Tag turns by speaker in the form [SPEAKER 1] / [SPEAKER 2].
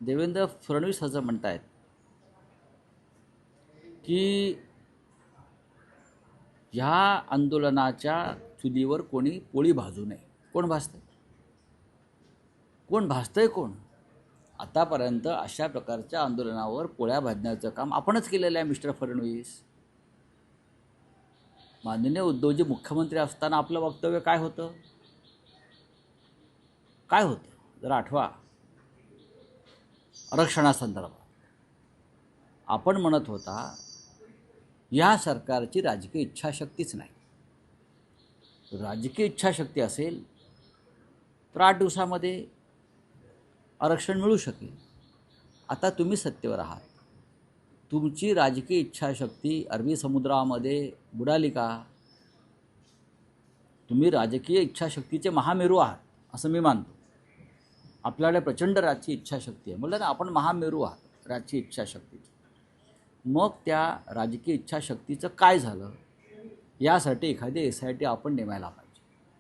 [SPEAKER 1] देवेंद्र फडणवीस असं म्हणतायत की ह्या आंदोलनाच्या चुलीवर कोणी पोळी भाजू नये. कोण भाजतंय? कोण भाजतंय कोण? आतापर्यंत अशा प्रकारच्या आंदोलनावर पोळ्या भाजण्याचं काम आपणच केलेलं आहे मिस्टर फडणवीस. माननीय उद्धवजी मुख्यमंत्री असताना आपलं वक्तव्य काय होतं? काय होतं जरा आठवा. आरक्षणासंदर्भात आपण म्हणत होता या सरकारची राजकीय इच्छाशक्तीच नाही. राजकीय इच्छाशक्ती असेल तर 8 दिवसामध्ये आरक्षण मिळू शकेल. आता तुम्ही सत्तेवर आहात. तुमची राजकीय इच्छाशक्ती अरबी समुद्रामध्ये बुडाली का? तुम्ही राजकीय इच्छाशक्तीचे महामेरू आहात असं मी मानतो. आपल्याकडे प्रचंड राजकीय इच्छाशक्ती आहे. म्हणलं ना, आपण महामेरू आहात राजकीय इच्छाशक्तीची. मग त्या राजकीय इच्छाशक्तीचं काय झालं यासाठी एखादी SIT आपण नेमायला पाहिजे.